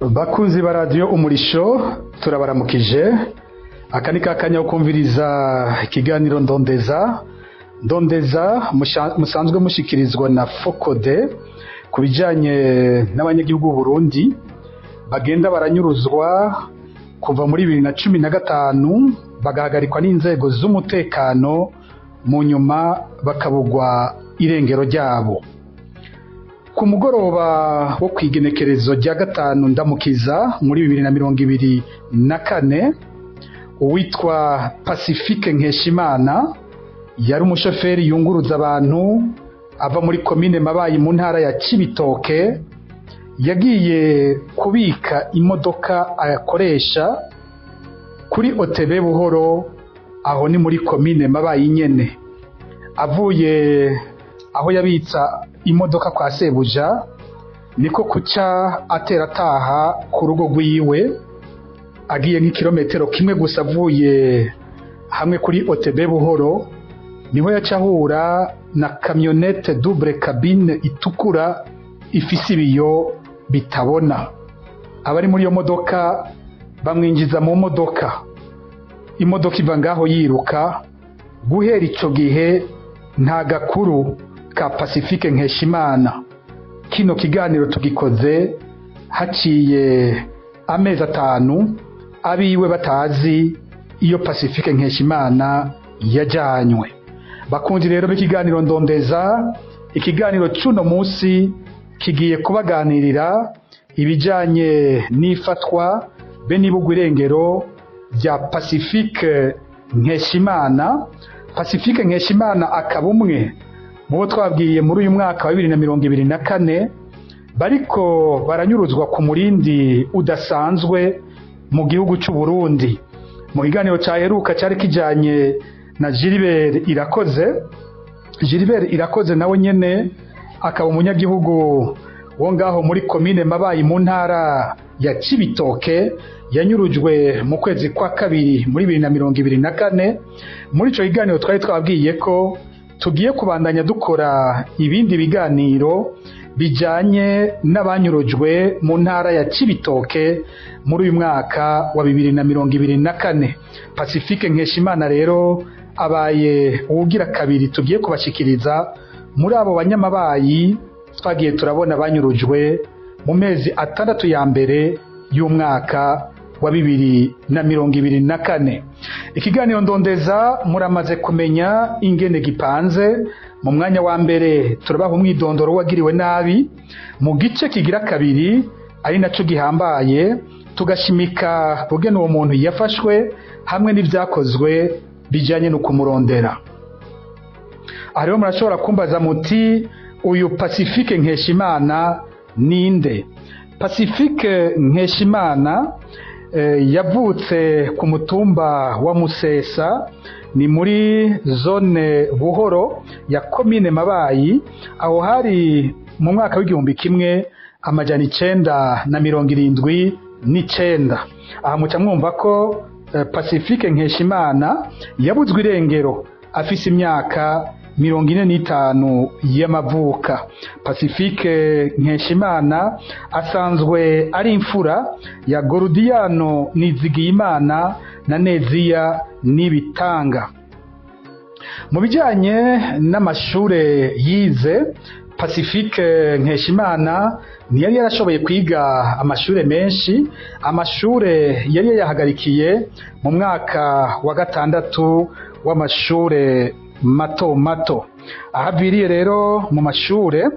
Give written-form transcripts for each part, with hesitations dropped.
Bakunzi ba radio Umurisho turabaramukije. Aka ni kakanya kumviriza ikiganiro Ndondeza musanzwe mushikirizwa na Fokode kubijanye n'abanyagihugu Burundi bagenda baranyuruzwa kuva muri 2015 bagahagarikwa n'inzego z'umutekano mu nyuma bakabugwa irengero ryabo. Ku mugoroba wo kwigenekerezo rya gatanu ndamukiza muri 2024 uwitwa Pacifique Nkeshimana yari umushoferi yunguruza abantu ava muri komine Mabayi mu ntara ya Cibitoke yagiye kubika imodoka ayakoresha kuri OTB Buhoro aho ni muri komine Mabayi nyene. Avuye aho yabitsa imodoka kwa sebuja niko kuca aterataha ku rugo rwiwe agiye nk'ikilometero kimwe gusa avuye hamwe kuri OTB Buhoro niho yacahura na kamyonete double cabine itukura ifise ibiyo bitabona. Abari muri iyo modoka bamwinjiza mu modoka, imodoka iva ngaho yiruka. Guhera ico gihe nta gakuru ka Pacifique Nkeshimana. Kino kiganiro tugikoze haciye amezi 5 abiwe batazi iyo Pacifique Nkeshimana yajanywe. Bakunzi rero b'ikiganiro Ndondeza, ikiganiro cuno musi kigiye kubaganirira ibijanye n'ifatwa be nibugwa irengero rya Pacifique Nkeshimana. Pacifique Nkeshimana akaba umwe mu bo twabwiye muri uyu mwaka wa 2024 bariko baranyuruzwa ku murindi udasanzwe mu gihugu cy'u Burundi. Mu kiganiro cyaheruka cyari kijanye na Gilbert Irakoze nawe nyene akaba umunyagihugu wo ngaho muri komine Mabayi mu ntara ya Cibitoke yanyurujwe mu kwezi kwa kabiri muri 2024. Muri ico kiganiro twari twabwiye ko tugiye kubandanya dukora ibindi biganiro bijanye n'abanyurujwe mu ntara ya Cibitoke muri uyu mwaka wa 2024. Pacifique Nkeshimana rero abaye uwugira kabiri tugiye kubashikiriza muri abo banyamabayi twagiye turabona banyurujwe mu mezi 6 ya mbere y'umwaka wa 2024. Ikiganiro Ndondeza muramaze kumenya ingene gipanze. Mu mwanya wa mbere turabaha umwidondoro wagiriwe nabi, mu gice kigira kabiri ari naco gihambaye tugashimika bugene uwo muntu yafashwe hamwe n'ivyakozwe bijanye no kumurondera. Ariho murashobora kumbaza muti uyu Pacifique Nkeshimana ninde? Pacifique Nkeshimana yavutse ku mutumba wa Musesa ni muri zone Buhoro ya komine Mabayi, aho hari mu mwaka w'1979. Aha muca mwumva ko Pacifique Nkeshimana yabuzwe irengero afise imyaka 45 y'amavuka. Pacifique Nkeshimana asanzwe ari imfura ya Gordiano Nizigiyimana na Neziya Nibitanga. Mu bijanye n'amashure yize, Pacifique Nkeshimana ntiyari yarashoboye kwiga amashure menshi. Amashure yari yahagarikiye mu mwaka wa 6 w'amashure mato. Ahaviriye rero mu mashure,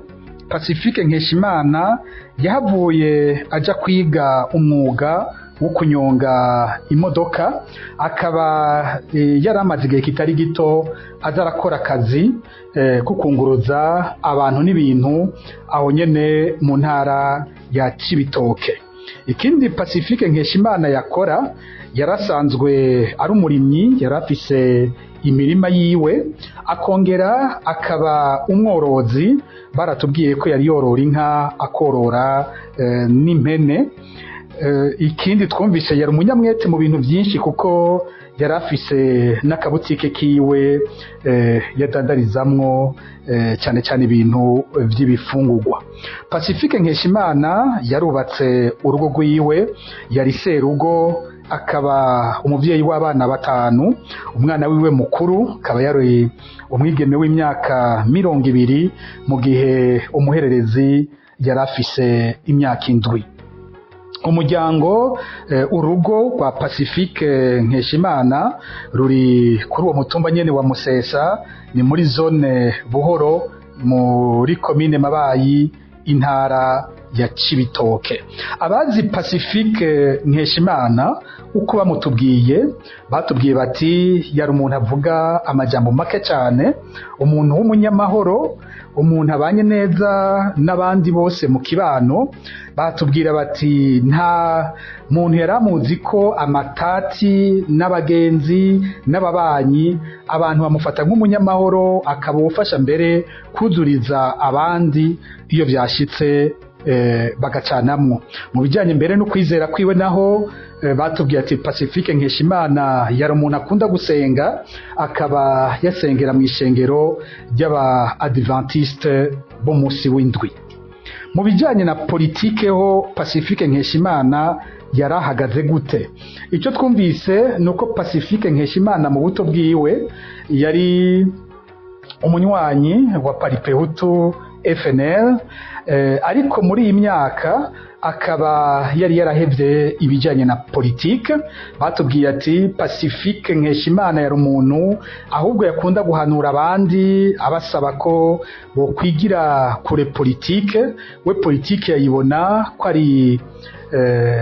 Pacifique Nkeshimana yahavuye aja kwiga umwuga wo kunyonga imodoka. Akaba yaramaze igihe kitari gito azarakora akazi kukunguruza abantu n'ibintu aho nyene mu ntara ya Cibitoke. Ikindi Pacifique Nkeshimana yakora, yarasanzwe ari umurimyi, yarafise imirima yiwe, akongera akaba umworozi. Baratubwiye ko yari yorora inka akorora n'impene. ikindi twumvise yari umunyamwete mu bintu byinshi kuko yari afise n'akabutike kiwe yadandarizamwo cyane cyane ibintu by'ibifungurwa. Pacifique Nkeshimana yarubatse urugo rwiwe, yari serugo, akaba umuvyeyi w'abana batanu. Umwana wiwe mukuru akaba yari umwigeme w'imyaka 20 mu gihe umuhererezi yari afise imyaka 7. Umuryango urugo rwa Pacifique Nkeshimana ruri kuri uwo mutumba nyene wa Musesa, ni muri zone Buhoro muri komine Mabayi, intara ya Cibitoke. Abazi Pacifique Nkeshimana uko batubwiye bati yari umuntu avuga amajambo make cyane, umuntu w'umunyamahoro, umuntu abanye neza n'abandi bose mu kibano. Batubwira bati nta muntu yaramuzi ko amatati n'abagenzi n'ababanyi, abantu bamufata nk'umunyamahoro, akabufasha mbere kuzuriza abandi iyo byashitse bagacanamwo. Mu bijyanye mbere no kwizera kwiwe naho batubwiye ati Pacifique Nkeshimana yari umuntu akunda gusenga, akaba yasengera mu ishengero ry'aba Adventiste bo munsi w'indwi. Mu bijyanye na politike ho Pacifique Nkeshimana yarahagaze gute? Icyo twumvise nuko Pacifique Nkeshimana mu buto bwiwe yari umunywanyi wa Paripehutu FNL, ariko muri iyi myaka akaba yari yarahevye ibijyanye na politike. Batubwiye ati Pacifique Nkeshimana yari umuntu ahubwo yakunda guhanura abandi, abasaba ko bo kwigira kure politike. We politike yayibona ko ari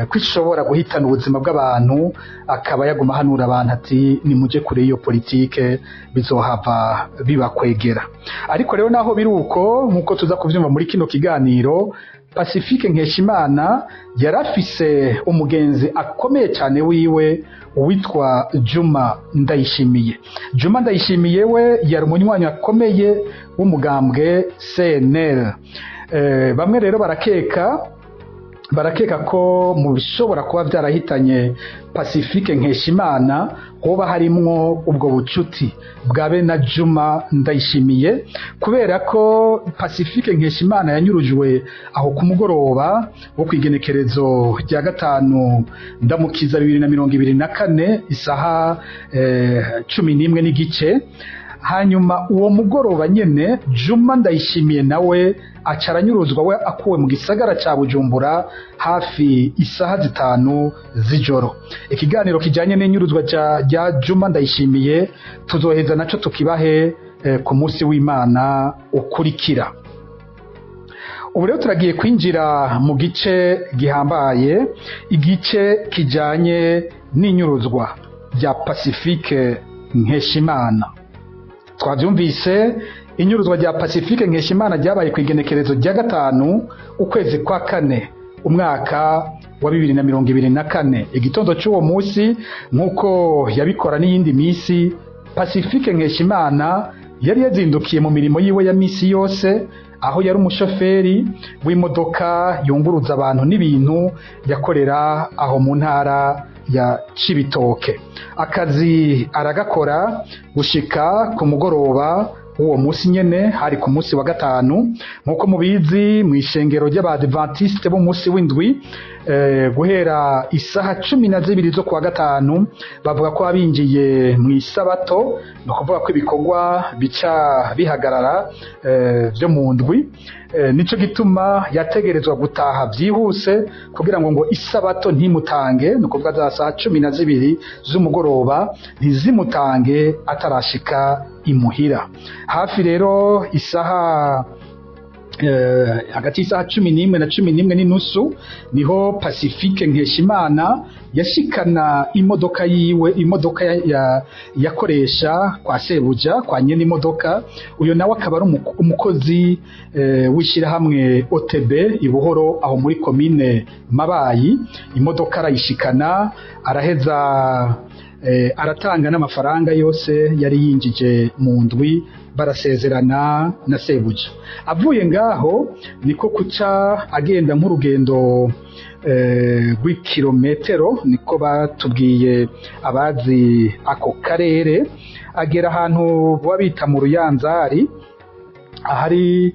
kwishobora guhitana ubuzima bw'abantu, akaba yaguma hanura abantu ati nimuje kure iyo politike bizohava bibakwegera. Ariko rero naho biruko nkuko tuza kuvyumva muri kino kiganiro, Pacifique Nkeshimana yarafise umugenzi akomeye cyane wiwe witwa Juma Ndayishimiye. Juma Ndayishimiye we yari umunywanyi akomeye w'umugambwe CNL. Bamwe rero barakeka ko mu bishobora kuba byarahitanye Pacifique Nkeshimana hoba harimwo ubwo bucuti bwabe na Juma Ndayishimiye, kubera ko Pacifique Nkeshimana yanyurujwe aho ku mugoroba wo kwigenekerezo rya 5 Ndamukiza 2024 isaha 11 n'igice. Hanyuma uwo mugoroba nyene Juma Ndayishimiye nawe acaranyuruzwa, we akuwe mu gisagara ca Bujumbura hafi isaha 5 z'ijoro. Ikiganiro kijanye n'inyuruzwa rya Juma Ndayishimiye tuzoheza naco tukibahe ku munsi w'Imana ukurikira. Ubu rero turagiye kwinjira mu gice gihambaye, igice kijanye n'inyuruzwa rya Pacifique Nkeshimana. Twavyumvise inyuruzwa rya Pacifique Nkeshimana ryabaye kwigenekerezo rya 5 ukwezi kwa 4 umwaka wa 2024. Igitondo cy'uwo munsi nkuko yabikora n'iyindi misi, Pacifique Nkeshimana yari yazindukiye mu mirimo yiwe ya misi yose, aho yari umushoferi w'imodoka yunguruza abantu n'ibintu yakorera aho mu ntara ya Cibitoke. Akazi aragakora gushika ku mugoroba uwo munsi nyene, hari ku munsi wa 5 nkuko mubizi mu ishengero ry'Abadventiste bo munsi w'indwi. Guhera isaha 12 zo kuwa 5 bavuga ko abinjiye mu isabato, no kuvuga ko ibikorwa bica bihagarara byo mu ndwi. Nico gituma yategerezwa gutaha byihuse kugira ngo isabato ntimutange, no kuvuga za saha 12 z'umugoroba ntizimutange atarashika imuhira. Hafi rero isaha hagati y'isaha 11 na 11 n'inusu niho Pacifique Nkeshimana yashikana imodoka yiwe, imodoka yakoresha kwa sebuja, kwa nyene imodoka. Uyo nawe akaba ari umukozi w'ishirahamwe OTB Ibuhoro aho muri komine Mabayi. Imodoka arayishikana, araheza aratanga n'amafaranga yose yari yinjije mu ndwi barasezerana na sebuja. Avuye ngaho niko kuca agenda nk'urugendo rw'ikirometero, niko batubwiye abazi ako karere, agera ahantu babita mu Ruyanzari ahari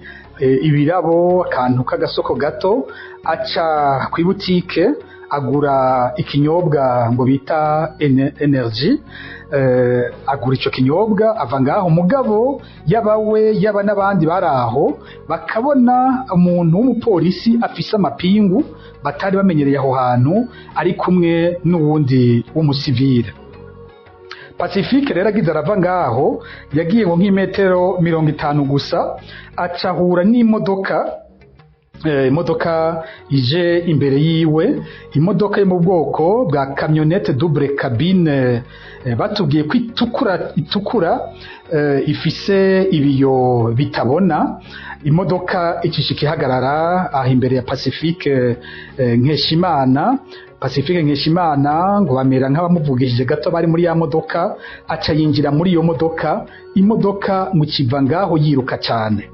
ibirabo, akantu k'agasoko gato, aca kw'ibutike agura ikinyobwa ngo bita energy, agura ico kinyobwa ava ngaho. Mugabo yabawe yaba n'abandi baraho bakabona umuntu w'umupolisi afise amapingu batari bamenyereye aho hantu ari kumwe n'uwundi w'umusivile. Pacifique rero agize arava ngaho yagiye ngo nk'imetero 50 gusa acahura n'imodoka, imodoka ije imbere yiwe, imodoka yo mu bwoko bwa camionette double cabine, batubwiye ko itukura, ifise ibiyo bitabona. Imodoka icishika ihagarara aho imbere ya Pacifique Nkeshimana. Pacifique Nkeshimana ngo bamera nk'abamuvugishije gato bari muri ya modoka, aca yinjira muri iyo modoka, imodoka mu kiva ngaho yiruka cyane.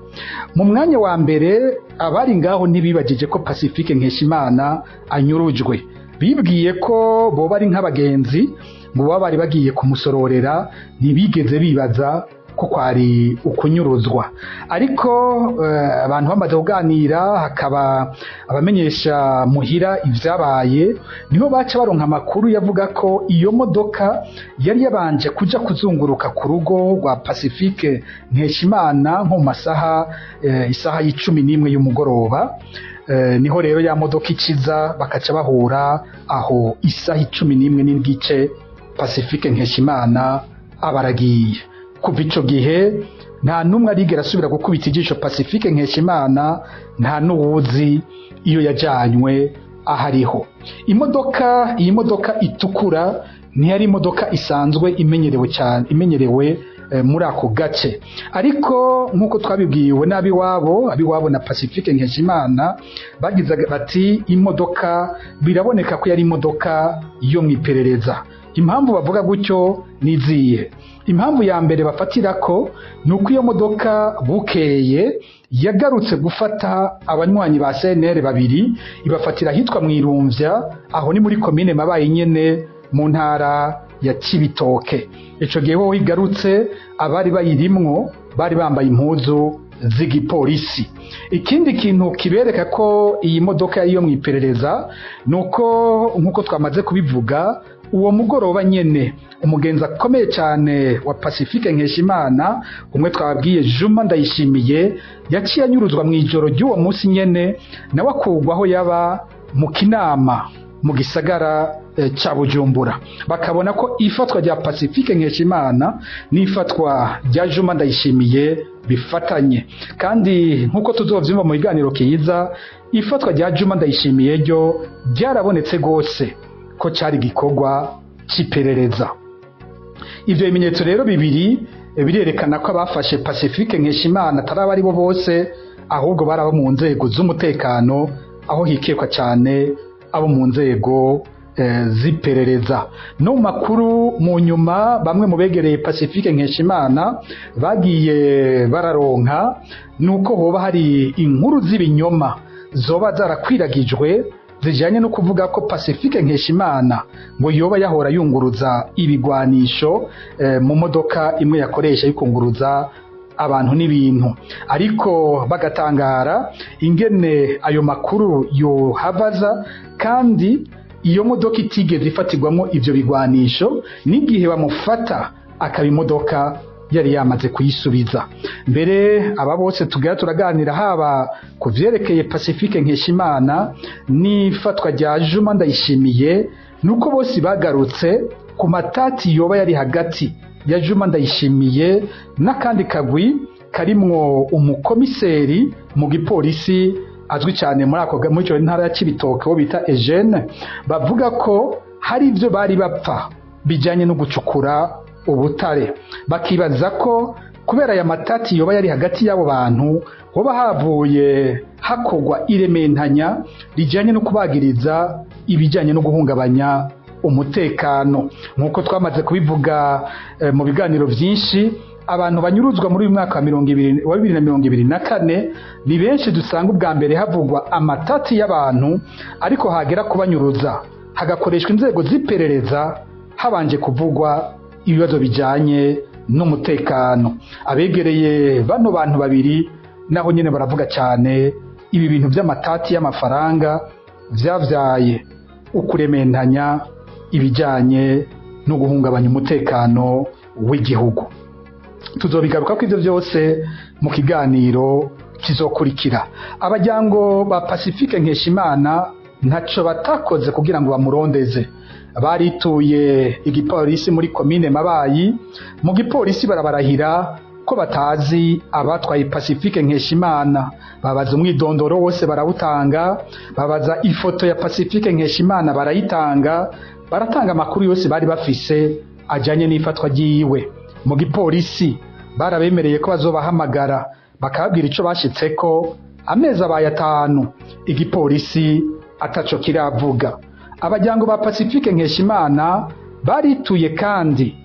Mu mwanya wa mbere abari ngaho ntibibagije ko Pacifique Nkeshimana anyurujwe, bibwiye ko bo bari nk'abagenzi ngo baba bari bagiye kumusororera, ntibigeze bibaza ko kwari ukunyuruzwa. Ariko abantu bamaze kuganira, hakaba abamenyesha muhira ivyabaye, niho baca baronka amakuru yavuga ko iyo modoka yari yabanje kuja kuzunguruka ku rugo rwa Pacifique Nkeshimana nko mu masaha isaha y'11 y'umugoroba. Niho rero ya modoka ikiza bakaca bahura aho isaha 11 n'igice Pacifique Nkeshimana abaragiye. Kuva ico gihe nta numwe arigera asubira gukubita ijisho Pacifique Nkeshimana, nta n'uwuzi iyo yajanywe ahariho. Iyi modoka itukura ntiyari imodoka isanzwe imenyerewe muri ako gace, ariko nk'uko twabibwiwe abiwabo na Pacifique Nkeshimana bagize bati imodoka biraboneka ko yari imodoka yo mwiperereza. Impamvu bavuga gutyo niziye. Impamvu ya mbere bafatira ko nuko iyo modoka bukeye yagarutse gufata abanywanyi ba CNR babiri, ibafatira hitwa Mwirumvya, aho ni muri commune Mabayi nyene mu ntara ya Cibitoke. Ico gihe wo igarutse abari bayirimwo bari bambaye impuzu z'igipolisi. Ikindi kintu kibereka ko iyi modoka iyo mwiperereza nuko nkuko twamaze kubivuga, uwo mugoroba nyene umugenzi akomeye cyane wa Pacifique Nkeshimana, umwe twababwiye Juma Ndayishimiye, yaciye anyuruzwa mu ijoro ry'uwo munsi nyene, nawe akugwaho yaba mu Kinama mu gisagara ca Bujumbura. Bakabona ko ifatwa rya Pacifique Nkeshimana n'ifatwa rya Juma Ndayishimiye bifatanye, kandi nkuko tuzovyumva mu biganiro kiza, ifatwa rya Juma Ndayishimiye ryo byarabonetse gose ko cari gikorwa ciperereza. Ivyo bimenyetso rero bibiri birerekana ko abafashe Pacifique Nkeshimana atari ari bo bose, ahubwo baraba mu nzego z'umutekano, aho hikekwa cyane abo mu nzego ziperereza. No makuru mu nyuma bamwe mu begereye Pacifique Nkeshimana bagiye bararonka nuko hoba hari inkuru z'ibinyoma zoba zarakwiragijwe zijanye no kuvuga ko Pacifique Nkeshimana ngo yoba yahora yunguruza ibigwanisho mu modoka imwe yakoresha yikunguruza abantu n'ibintu, ariko bagatangara ingene ayo makuru yo havaza, kandi iyo modoka itigeze ifatirwamo ivyo bigwanisho, n'igihe bamufata akaba imodoka yari yamaze kuyisubiza. Mbere aba bose tugira turaganira haba kuvyerekeye Pacifique Nkeshimana n'ifatwa rya Juma Ndayishimiye, nuko bose bagarutse ku matati yoba yari hagati ya Juma Ndayishimiye n'akandi kagwi karimwo umukomiseri mu gipolisi azwi cyane muri ico ntara ya Cibitoke wo bita Eugene. Bavuga ko hari ivyo bari bapfa bijanye no gucukura ubutare, bakibaza ko kubera ya matati yoba yari hagati y'abo bantu hoba havuye hakogwa irementanya rijanye no kubagiriza ibijanye no guhungabanya umutekano. Nk'uko twamaze kubivuga mu biganiro byinshi, abantu banyuruzwa muri uyu mwaka wa 2024 ni benshi. Dusanga ubwa mbere havugwa amatati y'abantu, ariko hagera kubanyuruza hagakoreshwa inzego z'iperereza habanje kuvugwa ibibazo bijanye n'umutekano. Abegereye bano bantu babiri naho nyene baravuga cyane ibi bintu by'amatati y'amafaranga vyavyaye ukurementanya ibijanye no guhungabanya umutekano w'igihugu. Tuzobigaruka ko ivyo byose mu kiganiro kizokurikira. Abajyango ba Pacifique Nkeshimana ntaco batakoze kugira ngo bamurondeze. Barituye igipolisi muri komine Mabayi. Mu gipolisi barabarahira ko batazi abatwaye Pacifique Nkeshimana. Babaza umwidondoro wose barawutanga, babaza ifoto ya Pacifique Nkeshimana barayitanga, baratanga amakuru yose bari bafise ajanye n'ifatwa ryiwe. Mu gipolisi barabemereye ko bazobahamagara bakababwira ico bashitseko. Amezi abaye 5 igipolisi ataco kiravuga. Abajyango ba Pacifique Nkeshimana barituye kandi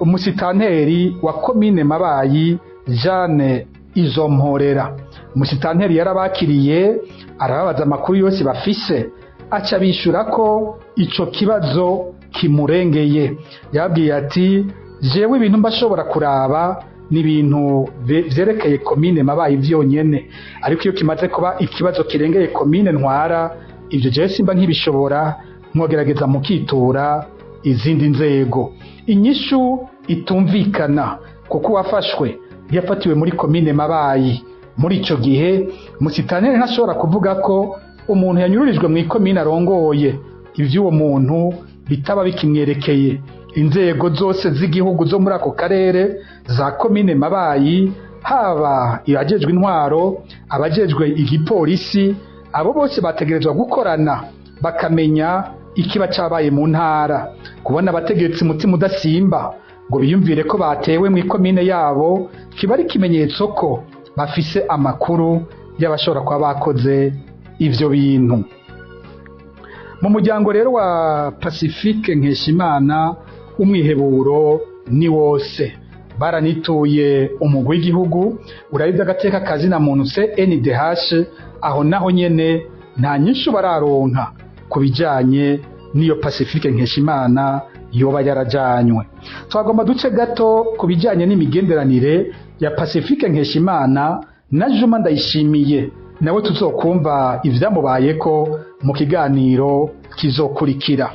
umusitanteri wa komine Mabayi Jeanne Izomporera. Umusitanteri yarabakiriye arababaza amakuru yose bafise, aca bishura ko ico kibazo kimurengeye. Yabwiye ati jewe ibintu mbashobora kuraba ni ibintu vyerekeye komine Mabayi vyonyene, ariko iyo kimaze kuba ikibazo kirengeye komine ntwara, ivyo jewe simba nkibishobora, mwogerageza mukitura izindi nzego. Inyishu itumvikana kuko wafashwe yafatiwe muri komine Mabayi. Muri ico gihe musitanteri ntashobora kuvuga ko umuntu yanyururijwe mu ikomine arongoye, ivy'uwo muntu bitaba bikimwerekeye. Inzego zose z'igihugu zo muri ako karere za komine Mabayi, haba abajejwe intwaro, abajejwe igipolisi, abo bose bategerezwa gukorana bakamenya ikiba cabaye mu ntara. Kubona abategetsi umutima udasimba ngo biyumvire ko batewe mu ikomine yabo, kiba ari ikimenyetso ko bafise amakuru y'abashobora kuba bakoze ivyo bintu. Mu muryango rero wa Pacifique Nkeshimana umwiheburo ni wose. Baranituye umugwi w'igihugu urabye agateka kazina muntu CNDH, aho naho nyene nta nyishu bararonka kubijanye niyo Pacifique Nkeshimana yoba yarajanywe. Twagomba duce gato kubijanye n'imigenderanire ya Pacifique Nkeshimana na Juma Ndayishimiye, nawe tuzokumva ivyamubayeko mu kiganiro kizokurikira.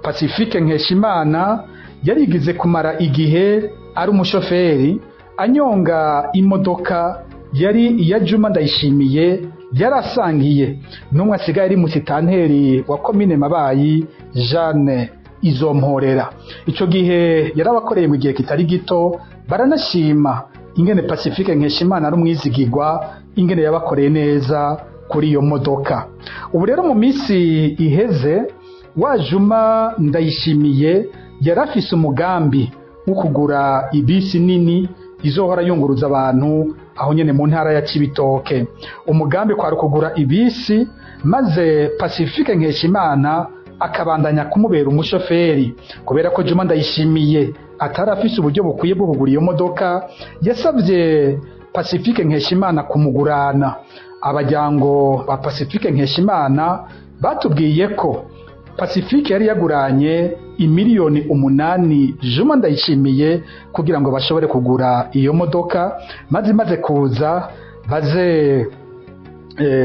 Pacifique Nkeshimana yarigize kumara igihe ari umushoferi anyonga imodoka yari iya Juma Ndayishimiye yarasangiye n'umwe asigaye ari musitanteri wa komine Mabayi Jeanne Izomporera. Ico gihe yarabakoreye mu gihe kitari gito, baranashima ingene Pacifique Nkeshimana ari umwizigirwa, ingene yabakoreye neza kuri iyo modoka. Ubu rero mu minsi iheze wa Juma Ndayishimiye yarafise umugambi wo kugura ibisi nini izohora yunguruza abantu aho nyene mu ntara ya Cibitoke. Umugambi kwari kugura ibisi maze Pacifique Nkeshimana akabandanya kumubera umushoferi. Kubera ko Juma Ndayishimiye atarafise uburyo bukwiye bwo kugura iyo modoka, yasabye Pacifique Nkeshimana kumugurana. Abajyango ba Pacifique Nkeshimana batubwiye ko Pacifique yari yaguranye imiliyoni 8 Juma Ndayishimiye kugira ngo bashobore kugura iyo modoka, maze kuza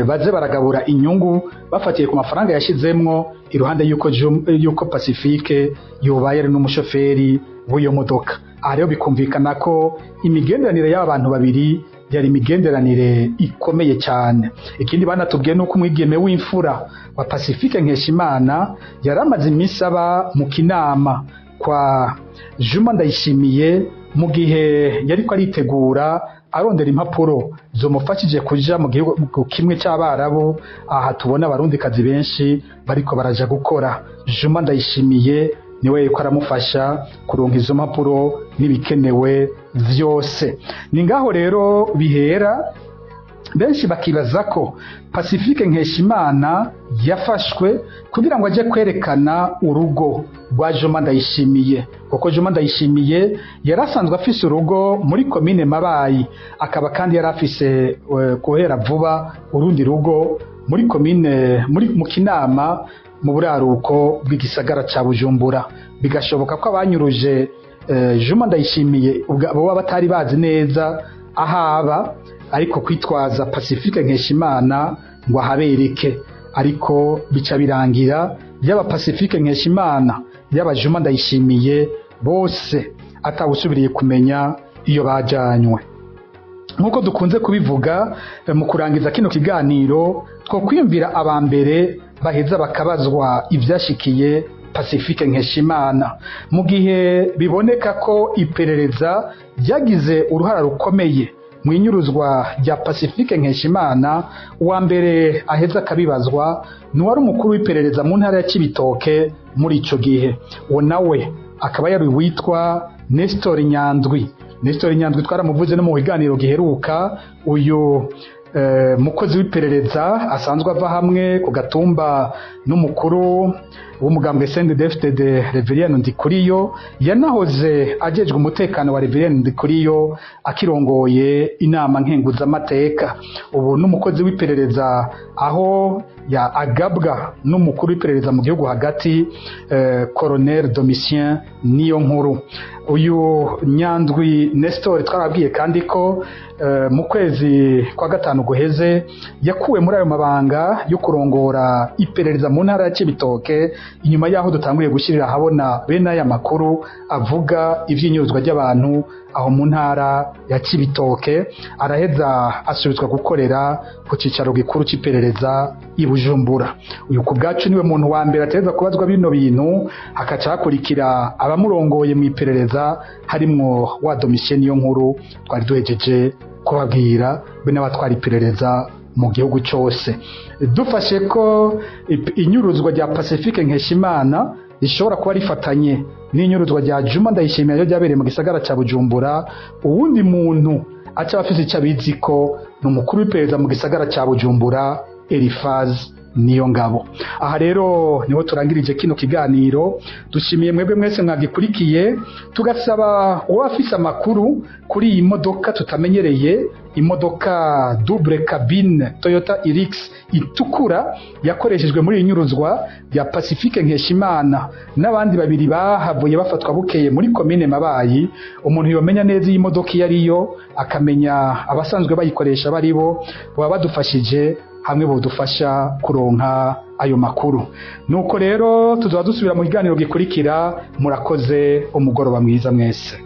baze baragabura inyungu bafatiye ku mafaranga yashizemwo, iruhande yuko Pacifique yobaye ari n'umushoferi w'iyo modoka. Aha rero bikumvikana ko imigenderanire y'abantu babiri yari imigenderanire ikomeye cyane. Ikindi banatubwiye nuko umwigeme w'imfura wa Pacifique Nkeshimana yaramaze iminsi aba mu kinama kwa Juma Ndayishimiye mu gihe yariko aritegura arondera impapuro zomufashije kuja mu gihugu kimwe cy'Abarabu. Aha tubona abarundikazi benshi bariko baraja gukora. Juma Ndayishimiye niwe yuko aramufasha kuronka izo mpapuro n'ibikenewe vyose. Ni ngaho rero bihera benshi bakibaza ko Pacifique Nkeshimana yafashwe kugira ngo aje kwerekana urugo rwa Juma Ndayishimiye, kuko Juma Ndayishimiye yarasanzwe afise urugo muri komine Mabayi, akaba kandi yarafise guhera vuba urundi rugo muri komine mu Kinama mu buraruko bw'igisagara ca Bujumbura. Bigashoboka ko abanyuruje Juma Ndayishimiye bo batari bazi neza ahaba, ariko kwitwaza Pacifique Nkeshimana ngo ahabereke, ariko bica birangira yaba Pacifique Nkeshimana yaba Juma Ndayishimiye bose atawusubiriye kumenya iyo bajanywe. Nkuko dukunze kubivuga mu kurangiza kino kiganiro, two kwiyumvira abambere baheza bakabazwa ivyashikiye Pacifique Nkeshimana, mu gihe biboneka ko iperereza ryagize uruhara rukomeye mu inyuruzwa rya Pacifique Nkeshimana. Uwa mbere aheza akabibazwa n'uwari umukuru w'iperereza mu ntara ya Cibitoke muri ico gihe, uwo nawe akaba yari witwa Nestor Nyandwi. Nestor Nyandwi twaramuvuze no mu biganiro giheruka. Uyu mukozi w'iperereza asanzwe ava hamwe ku gatumba n'umukuru w'umugambwe CNDD-FDD Reverien Ndikuriyo, yanahoze ajejwe umutekano wa Reverien Ndikuriyo akirongoye inama nkenguzamateka. Ubu n'umukozi w'iperereza aho ya agabwa n'umukuru w'iperereza mu gihugu hagati Colonel Domitien Niyonkuru. Uyu Nyandwi Nestor twarabwiye kandi ko mu kwezi kwa gatanu guheze yakuwe muri ayo mabanga yo kurongora iperereza mu ntara ya Cibitoke, inyuma yaho dutanguye gushirira habona bene aya makuru avuga ivy'inyuruzwa ry'abantu aho mu ntara ya Cibitoke. Araheza asubizwa gukorera ku cicaro gikuru c'iperereza i Bujumbura. Uyu ku bwacu niwe muntu wa mbere ateza kubazwa bino bintu, hakaca hakurikira abamurongoye mu iperereza harimwo wa Domitien Niyonkuru twari duhejeje kubabwira, be n'abatwara iperereza mu gihugu cyose. Dufashe ko inyuruzwa rya Pacifique Nkeshimana rishobora kuba rifatanye n'inyuruzwa rya Juma Ndayishimiye ryabereye mu gisagara ca Bujumbura, uwundi muntu aca afise icyo abizi ko n'umukuru w'iperereza mu gisagara ca Bujumbura Elifaz Niyongabo. Aha rero niho turangirije kino kiganiro. Dushimiye mwebwe mwese mwagikurikiye, tugasaba uwafise amakuru kuri iyi modoka tutamenyereye, imodoka double cabine Toyota Hilux itukura yakoreshejwe muri inyuruzwa ya Pacifique Nkeshimana n'abandi babiri bahavuye bafatwa bukeye muri komine Mabayi. Umuntu yomenya neza iyi modoka iyo ariyo, akamenya abasanzwe bayikoresha baribo, baba badufashije hamwe bodufasha kuronka ayo makuru. Nuko rero tuzaba dusubira mu kiganiro gikurikira. Murakoze, umugoroba mwiza mwese.